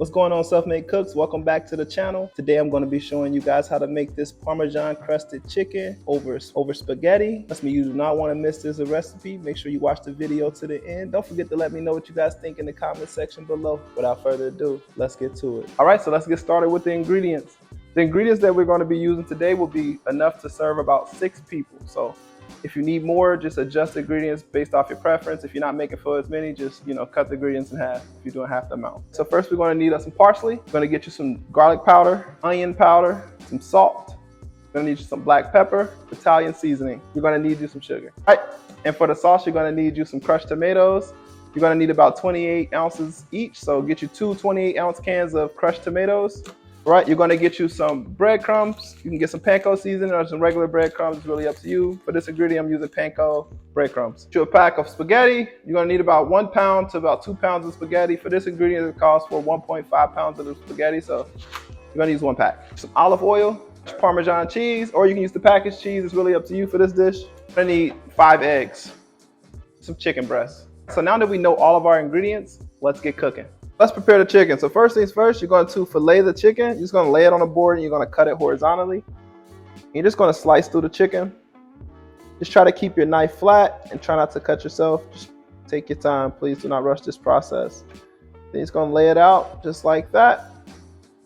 What's going on, self-made cooks? Welcome back to the channel. Today I'm going to be showing you guys how to make this Parmesan crusted chicken over spaghetti. Trust me, you do not want to miss this recipe. Make sure you watch the video to the end. Don't forget to let me know what you guys think in the comment section below. Without further ado, let's get to it. All right, so let's get started with the ingredients. The ingredients that we're going to be using today will be enough to serve about 6 people. So if you need more, just adjust the ingredients based off your preference. If you're not making for as many, just cut the ingredients in half if you're doing half the amount. So first we're going to need some parsley. We're going to get you some garlic powder, onion powder, some salt. We're going to need you some black pepper, Italian seasoning. You're going to need you some sugar. All right, and for the sauce, you're going to need you some crushed tomatoes. You're going to need about 28 ounces each. So get you 2 28-ounce cans of crushed tomatoes. All right, you're going to get you some breadcrumbs. You can get some panko seasoning or some regular breadcrumbs. It's really up to you. For this ingredient, I'm using panko breadcrumbs. To a pack of spaghetti, you're going to need about 1 pound to about 2 pounds of spaghetti. For this ingredient, it calls for 1.5 pounds of the spaghetti, so you're going to use 1 pack. Some olive oil, Parmesan cheese, or you can use the packaged cheese. It's really up to you for this dish. You're going to need 5 eggs, some chicken breasts. So now that we know all of our ingredients, let's get cooking. Let's prepare the chicken. So first things first, you're going to fillet the chicken. You're just going to lay it on a board and you're going to cut it horizontally. You're just going to slice through the chicken. Just try to keep your knife flat and try not to cut yourself. Just take your time. Please do not rush this process. Then you're just going to lay it out just like that.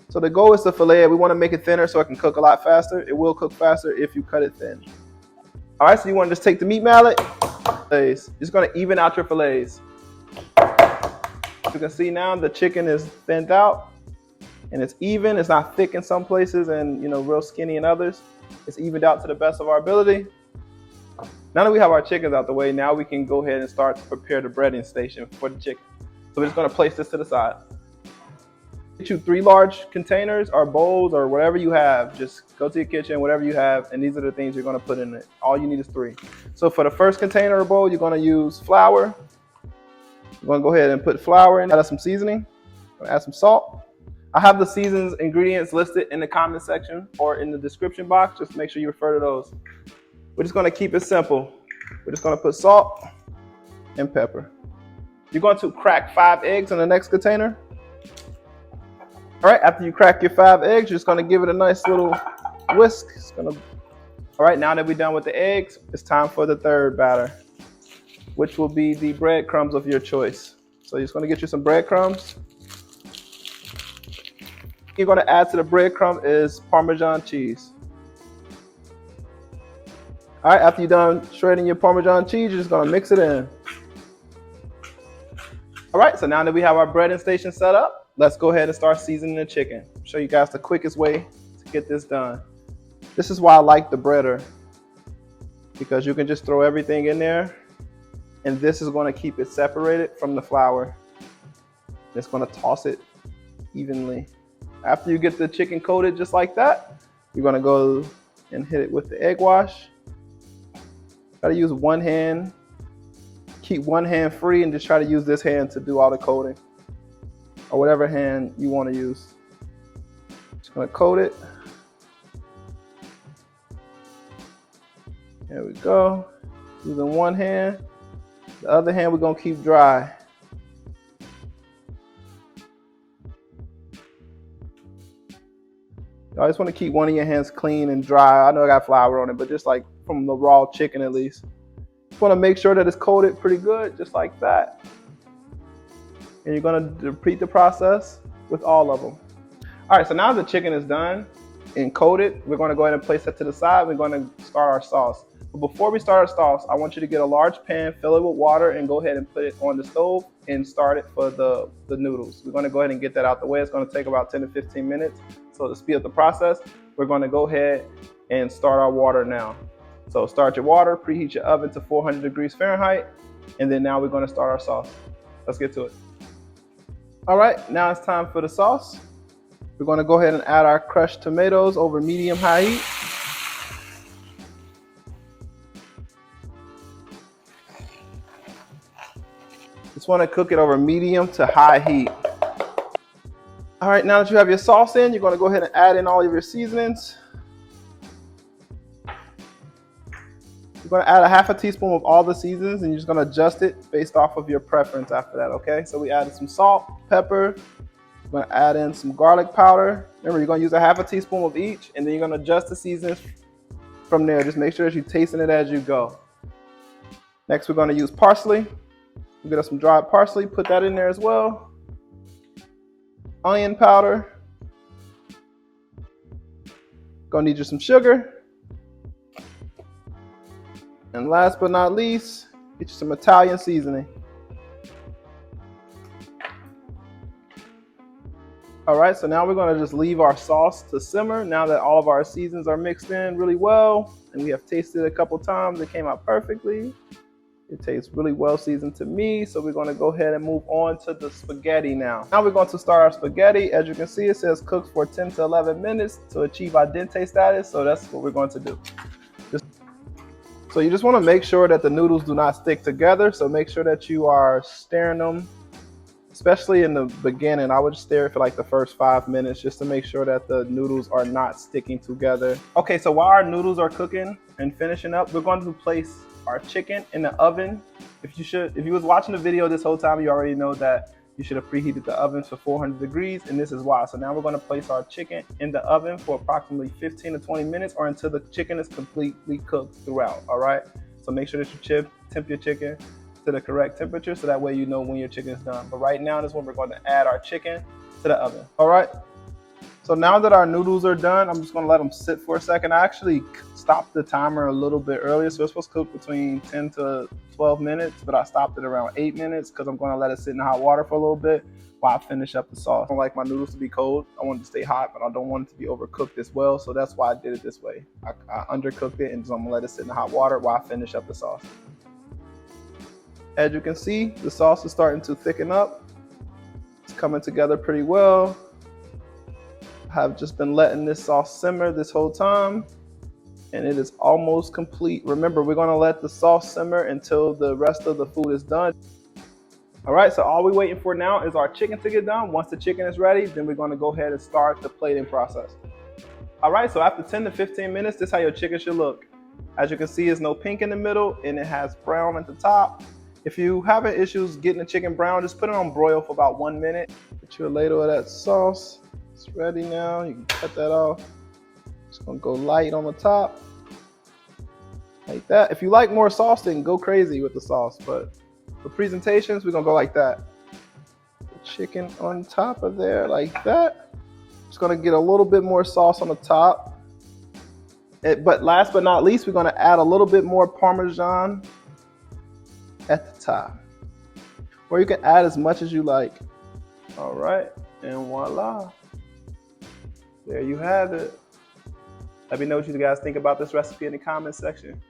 So the goal is to fillet it. We want to make it thinner so it can cook a lot faster. It will cook faster if you cut it thin. All right, so you want to just take the meat mallet. Just going to even out your fillets. You can see now the chicken is thinned out and it's even. It's not thick in some places and real skinny in others. It's evened out to the best of our ability. Now that we have our chickens out the way, now we can go ahead and start to prepare the breading station for the chicken. So we're just going to place this to the side. Get you 3 large containers or bowls or whatever you have. Just go to your kitchen, whatever you have, and these are the things you're going to put in it. All you need is 3. So for the first container or bowl, you're going to use flour. I'm going to go ahead and put flour in, add some seasoning, add some salt. I have the seasons ingredients listed in the comment section or in the description box. Just make sure you refer to those. We're just going to keep it simple. We're just going to put salt and pepper. You're going to crack 5 eggs in the next container. All right, after you crack your 5 eggs, you're just going to give it a nice little whisk. All right, now that we're done with the eggs, it's time for the third batter, which will be the breadcrumbs of your choice. So you're just gonna get you some breadcrumbs. You're gonna add to the breadcrumb is Parmesan cheese. All right, after you're done shredding your Parmesan cheese, you're just gonna mix it in. All right, so now that we have our breading station set up, let's go ahead and start seasoning the chicken. I'll show you guys the quickest way to get this done. This is why I like the breader, because you can just throw everything in there. And this is going to keep it separated from the flour. It's going to toss it evenly. After you get the chicken coated just like that, you're going to go and hit it with the egg wash. Try to use one hand. Keep one hand free and just try to use this hand to do all the coating. Or whatever hand you want to use. Just going to coat it. There we go. Using one hand. The other hand we're going to keep dry. You always want to keep one of your hands clean and dry. I know I got flour on it, but just like from the raw chicken at least. Just want to make sure that it's coated pretty good, just like that. And you're going to repeat the process with all of them. All right, so now the chicken is done and coated, we're going to go ahead and place that to the side. We're going to start our sauce. But before we start our sauce, I want you to get a large pan, fill it with water, and go ahead and put it on the stove and start it for the noodles. We're going to go ahead and get that out the way. It's going to take about 10 to 15 minutes. So to speed up the process, we're going to go ahead and start our water now. So start your water, preheat your oven to 400 degrees Fahrenheit, and then now we're going to start our sauce. Let's get to it. All right, now it's time for the sauce. We're going to go ahead and add our crushed tomatoes over medium-high heat. Just want to cook it over medium to high heat. All right, now that you have your sauce in, you're going to go ahead and add in all of your seasonings. You're going to add a half a teaspoon of all the seasonings, and you're just going to adjust it based off of your preference after that, okay? So we added some salt, pepper. We're I'm gonna add in some garlic powder. Remember, you're gonna use a half a teaspoon of each, and then you're gonna adjust the seasonings from there. Just make sure that you're tasting it as you go. Next, we're gonna use parsley. We'll get us some dried parsley, put that in there as well. Onion powder. Gonna need you some sugar. And last but not least, get you some Italian seasoning. All right, so now we're gonna just leave our sauce to simmer. Now that all of our seasons are mixed in really well, and we have tasted it a couple times, it came out perfectly. It tastes really well seasoned to me, so we're gonna go ahead and move on to the spaghetti now. Now we're going to start our spaghetti. As you can see, it says cook for 10 to 11 minutes to achieve al dente status, so that's what we're going to do. So you just wanna make sure that the noodles do not stick together, so make sure that you are stirring them. Especially in the beginning, I would stir it for like the first 5 minutes just to make sure that the noodles are not sticking together. Okay, so while our noodles are cooking and finishing up, we're going to place our chicken in the oven. If you was watching the video this whole time, you already know that you should have preheated the oven for 400 degrees, and this is why. So now we're going to place our chicken in the oven for approximately 15 to 20 minutes or until the chicken is completely cooked throughout, all right? So make sure that you temp your chicken to the correct temperature, so that way you know when your chicken is done. But right now, this is when we're going to add our chicken to the oven. All right. So now that our noodles are done, I'm just going to let them sit for a second. I actually stopped the timer a little bit earlier, so it's supposed to cook between 10 to 12 minutes, but I stopped it around 8 minutes because I'm going to let it sit in the hot water for a little bit while I finish up the sauce. I don't like my noodles to be cold. I want it to stay hot, but I don't want it to be overcooked as well. So that's why I did it this way. I undercooked it, and so I'm going to let it sit in the hot water while I finish up the sauce. As you can see, the sauce is starting to thicken up. It's coming together pretty well. I have just been letting this sauce simmer this whole time, and it is almost complete. Remember, we're gonna let the sauce simmer until the rest of the food is done. All right, so all we're waiting for now is our chicken to get done. Once the chicken is ready, then we're gonna go ahead and start the plating process. All right, so after 10 to 15 minutes, this is how your chicken should look. As you can see, there's no pink in the middle, and it has brown at the top. If you having issues getting the chicken brown, just put it on broil for about 1 minute. Get you a ladle of that sauce. It's ready now. You can cut that off. Just gonna go light on the top. Like that. If you like more sauce, then go crazy with the sauce. But for presentations, we're gonna go like that. The chicken on top of there, like that. Just gonna get a little bit more sauce on the top. But last but not least, we're gonna add a little bit more Parmesan at the top, or you can add as much as you like. All right, and voila, there you have it. Let me know what you guys think about this recipe in the comment section.